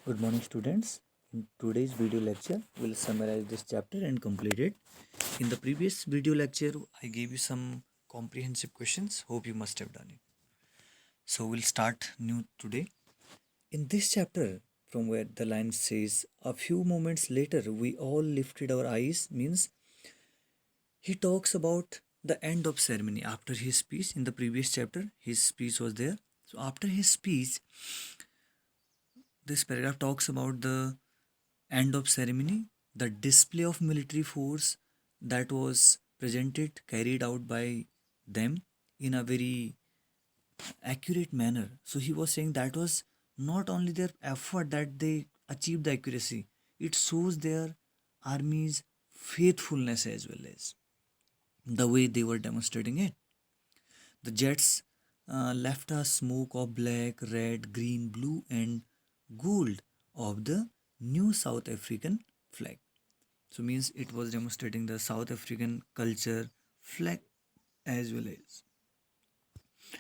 Good morning, students. In today's video lecture, we'll summarize this chapter and complete it. In the previous video lecture, I gave you some comprehensive questions. Hope you must have done it. So we'll start new today. In this chapter, from where the line says, a few moments later, we all lifted our eyes, means he talks about the end of ceremony after his speech. In the previous chapter, his speech was there. So after his speech, this paragraph talks about the end of ceremony, the display of military force that was presented, carried out by them in a very accurate manner. So he was saying that was not only their effort that they achieved the accuracy, it shows their army's faithfulness as well as the way they were demonstrating it. The jets left a smoke of black, red, green, blue, and gold of the new South African flag. So means it was demonstrating the South African culture flag as well as.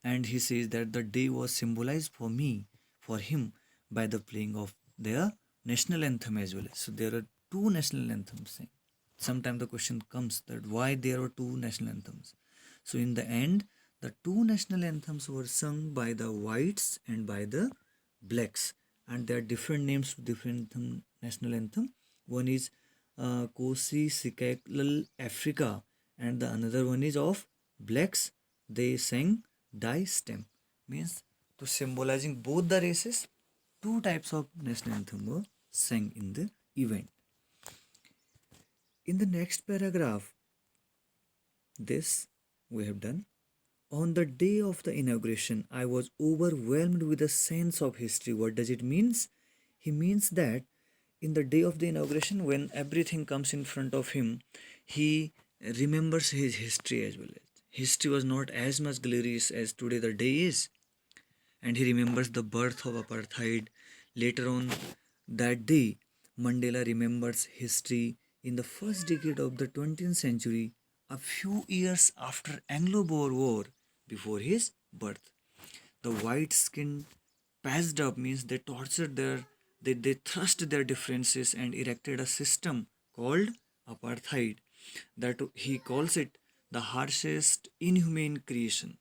And he says that the day was symbolized for him, by the playing of their national anthem as well. So there are two national anthems. Sometimes the question comes that why there are two national anthems. So in the end, the two national anthems were sung by the whites and by the blacks, and there are different names to different national anthem. One is Kosi Sikakal Africa, and the another one is of blacks. They sang Die Stem, means to symbolizing both the races. Two types of national anthem were sang in the event. In the next paragraph, this we have done. On the day of the inauguration, I was overwhelmed with a sense of history. What does it mean? He means that in the day of the inauguration, when everything comes in front of him, he remembers his history as well. History was not as much glorious as today the day is. And he remembers the birth of apartheid. Later on that day, Mandela remembers history in the first decade of the 20th century, a few years after Anglo-Boer War, before his birth. The white-skinned patched up means they tortured they thrust their differences and erected a system called apartheid, that he calls it the harshest inhumane creation.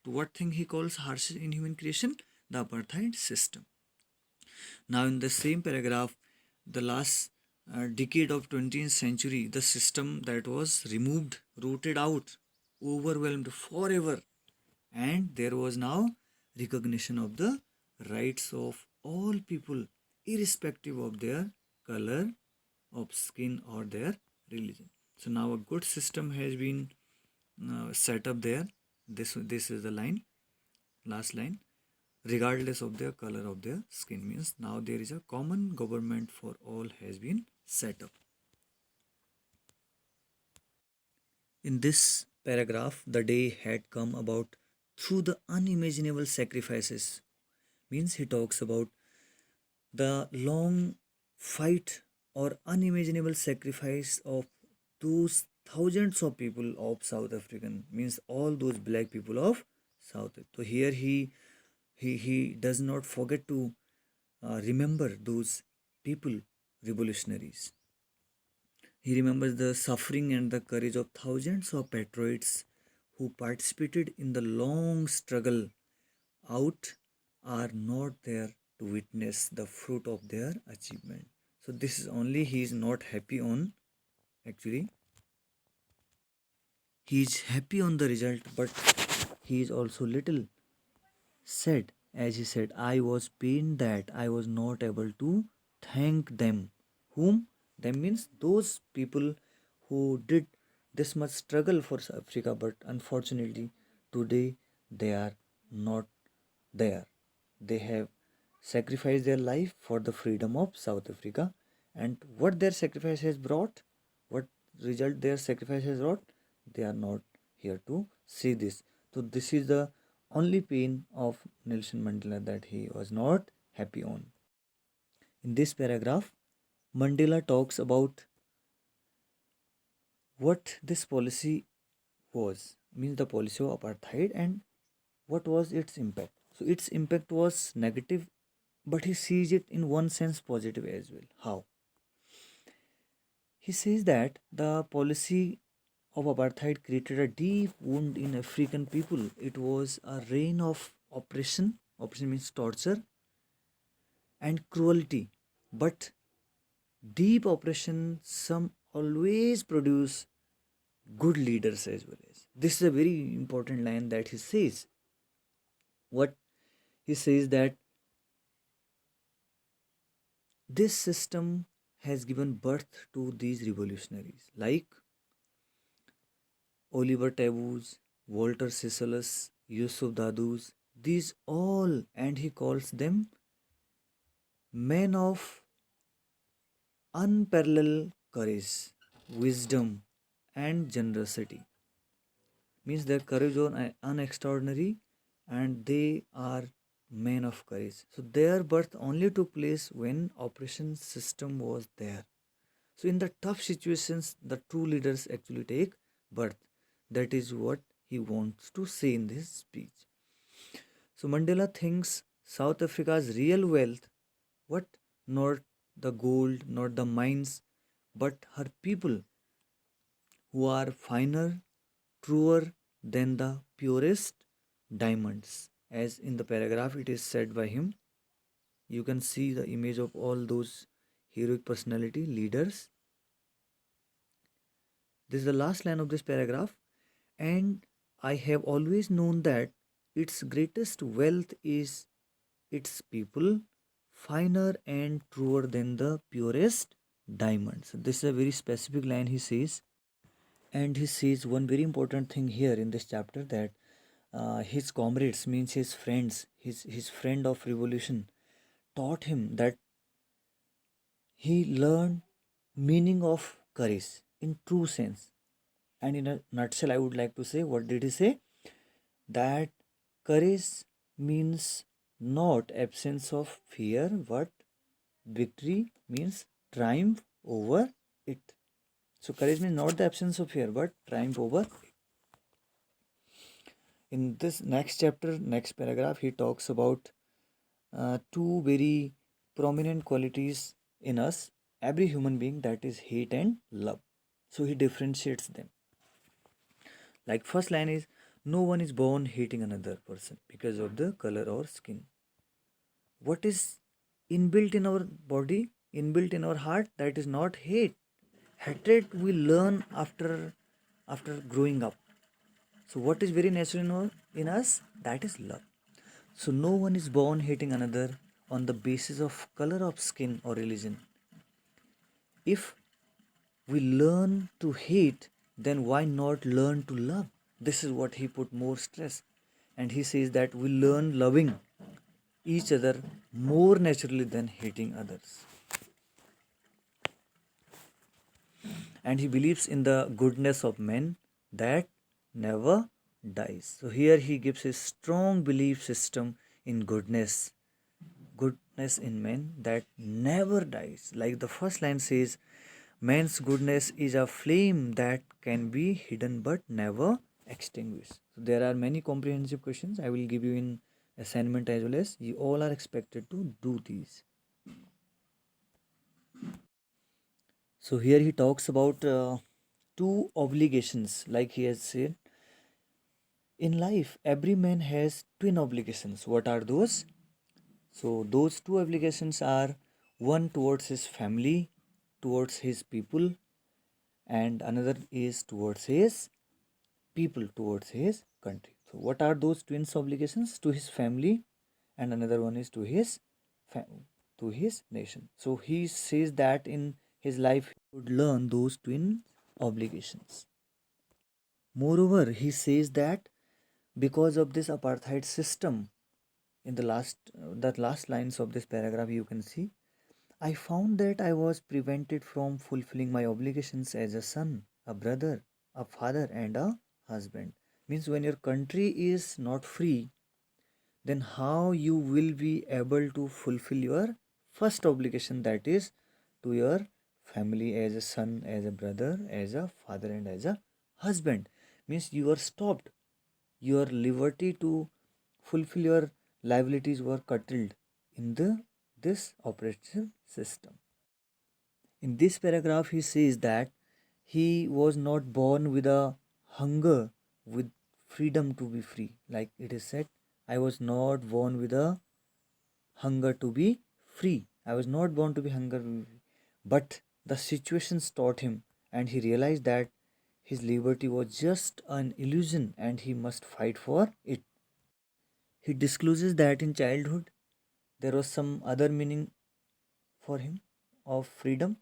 To what thing he calls harshest inhuman creation? The apartheid system. Now in the same paragraph, the last decade of 20th century, the system that was removed, rooted out, overwhelmed forever, and there was now recognition of the rights of all people, irrespective of their color of skin or their religion. So now a good system has been set up there. This is the line, last line. Regardless of their color of their skin, means now there is a common government for all has been set up. In this paragraph, the day had come about through the unimaginable sacrifices, means he talks about the long fight or unimaginable sacrifice of those thousands of people of South African, means all those black people of South. So here he does not forget to remember those people, revolutionaries. He remembers the suffering and the courage of thousands of patriots who participated in the long struggle out, are not there to witness the fruit of their achievement. So this is only he is not happy on, actually he is happy on the result, but he is also little sad, as he said, I was pained that I was not able to thank them. Whom? Them means those people who did this much struggle for South Africa, but unfortunately today they are not there. They have sacrificed their life for the freedom of South Africa, and what their sacrifice has brought, what result their sacrifice has brought, they are not here to see this. So this is the only pain of Nelson Mandela, that he was not happy on. In this paragraph, Mandela talks about what this policy was, means the policy of apartheid, and what was its impact. So its impact was negative, but he sees it in one sense positive as well. How? He says that the policy of apartheid created a deep wound in African people. It was a reign of oppression. Oppression means torture and cruelty. But deep oppression, some always produce good leaders as well as. This is a very important line that he says. What he says that this system has given birth to these revolutionaries like Oliver Tabus, Walter Sisalus, Yusuf Dadus, these all, and he calls them men of unparalleled courage, wisdom, and generosity. Means their courage was unextraordinary and they are men of courage. So their birth only took place when operation system was there. So in the tough situations, the true leaders actually take birth. That is what he wants to say in this speech. So Mandela thinks South Africa's real wealth, what? Not the gold, not the mines, but her people who are finer, truer than the purest diamonds. As in the paragraph it is said by him, you can see the image of all those heroic personality leaders. This is the last line of this paragraph. And I have always known that its greatest wealth is its people, finer and truer than the purest diamonds. This is a very specific line he says. And he says one very important thing here in this chapter that his comrades, means his friends, his friend of revolution, taught him that he learned meaning of courage in true sense. And in a nutshell, I would like to say, what did he say? That courage means not absence of fear, but victory means triumph over it. So courage means not the absence of fear, but triumph over it. In this next chapter, next paragraph, he talks about two very prominent qualities in us, every human being, that is hate and love. So he differentiates them. Like first line is, no one is born hating another person because of the color or skin. What is inbuilt in our body, inbuilt in our heart, that is not hate. Hatred we learn after growing up. So what is very natural in us, that is love. So no one is born hating another on the basis of color of skin or religion. If we learn to hate, then why not learn to love? This is what he put more stress. And he says that we learn loving each other more naturally than hating others. And he believes in the goodness of men that never dies. So here he gives a strong belief system in goodness in men that never dies. Like the first line says, man's goodness is a flame that can be hidden but never extinguished. So there are many comprehensive questions I will give you in assignment as well as you all are expected to do these. So here he talks about two obligations, like he has said. In life, every man has twin obligations. What are those? So those two obligations are one towards his family, towards his people, and another is towards his people, towards his country. So what are those twins obligations? To his family, and another one is to his to his nation. So he says that in his life he would learn those twin obligations. Moreover, he says that because of this apartheid system, in the last lines of this paragraph you can see, I found that I was prevented from fulfilling my obligations as a son, a brother, a father, and a husband. Means when your country is not free, then how you will be able to fulfill your first obligation, that is to your family, as a son, as a brother, as a father, and as a husband. Means you are stopped. Your liberty to fulfill your liabilities were curtailed in the this oppressive system. In this paragraph, he says that he was not born with a hunger with freedom to be free. Like it is said, I was not born with a hunger to be free. I was not born to be hunger to be free. But the situations taught him, and he realized that his liberty was just an illusion and he must fight for it. He discloses that in childhood there was some other meaning for him of freedom.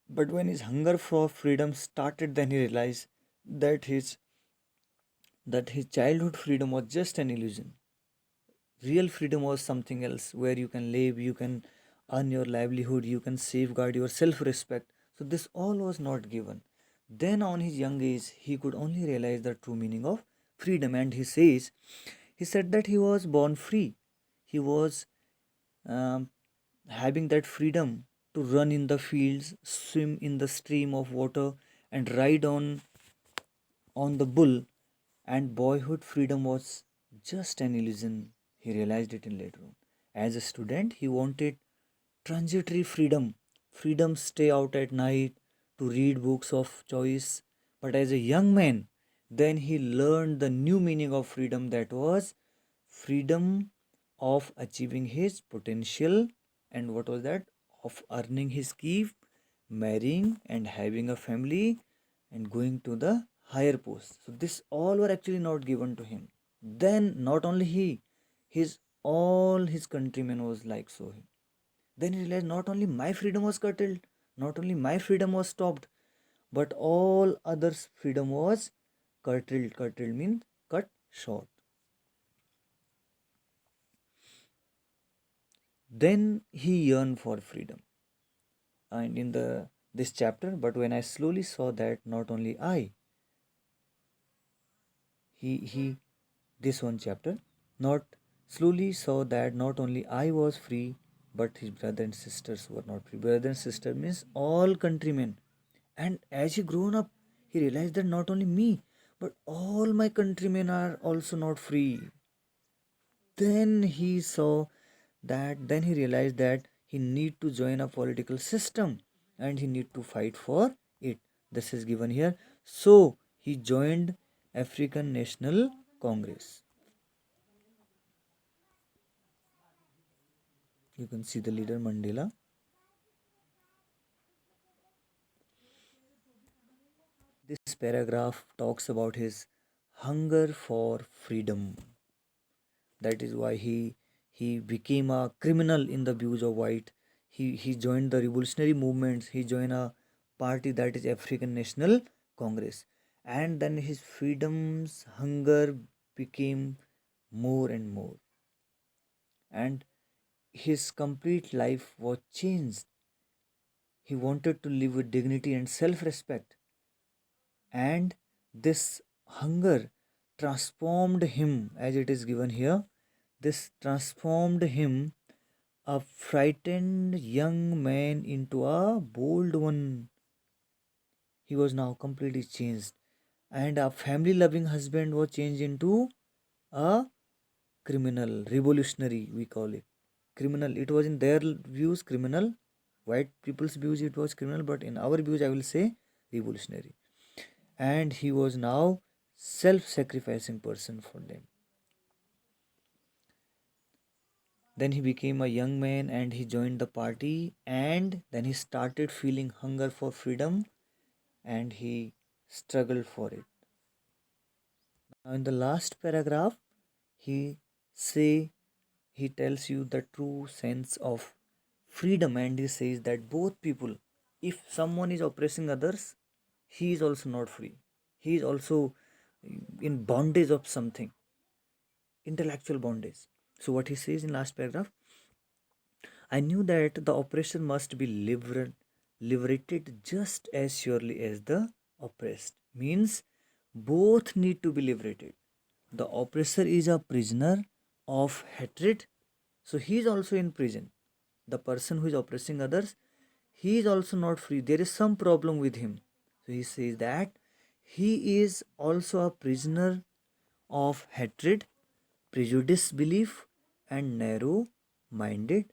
But when his hunger for freedom started, then he realized that his childhood freedom was just an illusion. Real freedom was something else, where you can live, you can earn your livelihood, you can safeguard your self-respect. So this all was not given. Then on his young age, he could only realize the true meaning of freedom. And he said that he was born free. He was um, having that freedom to run in the fields, swim in the stream of water, and ride on the bull. And boyhood freedom was just an illusion. He realized it in later on. As a student, he wanted transitory freedom, freedom stay out at night, to read books of choice. But as a young man, then he learned the new meaning of freedom, that was freedom of achieving his potential. And what was that? Of earning his keep, marrying and having a family, and going to the higher post. So this all were actually not given to him. Then not only he, his all his countrymen was like so. Then he realized not only my freedom was curtailed, not only my freedom was stopped, but all others' freedom was curtailed. Curtailed means cut short. Then he yearned for freedom. And in the this chapter, but when I slowly saw that not only I, he this one chapter, not slowly saw that not only I was free, but his brother and sisters were not free. Brother and sister means all countrymen. And as he grown up, he realized that not only me, but all my countrymen are also not free. Then he saw that, then he realized that he need to join a political system and he need to fight for it. This is given here. So he joined African National Congress. You can see the leader Mandela. This paragraph talks about his hunger for freedom. That is why he became a criminal in the views of white. He joined the revolutionary movements. He joined a party, that is African National Congress. And then his freedom's hunger became more and more. And his complete life was changed. He wanted to live with dignity and self-respect. And this hunger transformed him, as it is given here. This transformed him, a frightened young man, into a bold one. He was now completely changed. And a family loving husband was changed into a criminal, revolutionary, we call it. Criminal. It was in their views criminal. White people's views it was criminal, but in our views I will say revolutionary. And he was now self-sacrificing person for them. Then he became a young man and he joined the party, and then he started feeling hunger for freedom and he struggled for it. Now in the last paragraph, he say he tells you the true sense of freedom, and he says that both people, if someone is oppressing others, he is also not free. He is also in bondage of something, intellectual bondage. So what he says in last paragraph, I knew that the oppressor must be liberated just as surely as the oppressed. Means both need to be liberated. The oppressor is a prisoner of hatred, so he is also in prison. The person who is oppressing others, he is also not free. There is some problem with him. So he says that he is also a prisoner of hatred, prejudice belief, and narrow minded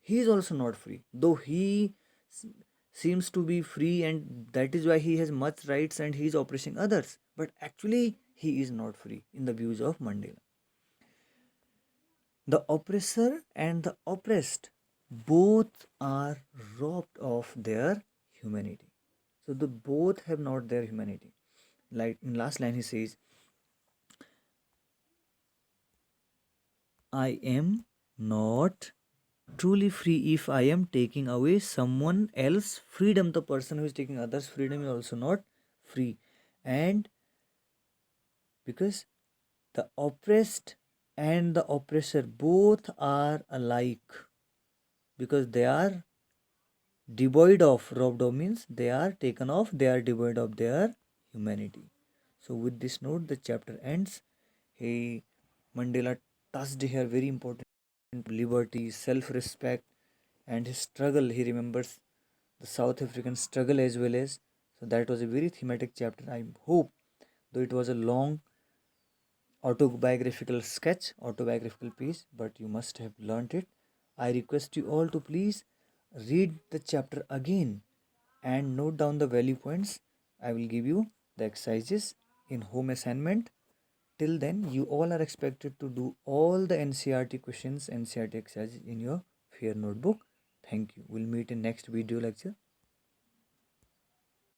He is also not free, though he s- seems to be free, and that is why he has much rights and he is oppressing others. But actually, he is not free in the views of Mandela. The oppressor and the oppressed both are robbed of their humanity. So the both have not their humanity. Like in last line, he says, I am not truly free if I am taking away someone else's freedom. The person who is taking others' freedom is also not free. And because the oppressed and the oppressor both are alike, because they are devoid of, robbed of means they are taken off, they are devoid of their humanity. So with this note, the chapter ends. He Mandela touched here very important liberty, self-respect, and his struggle. He remembers the South African struggle as well as. So that was a very thematic chapter. I hope, though it was a long autobiographical sketch, autobiographical piece, but you must have learnt it. I request you all to please read the chapter again and note down the value points. I will give you the exercises in home assignment. Till then, you all are expected to do all the NCRT questions, NCRT exercises in your fair notebook. Thank you. We'll meet in next video lecture.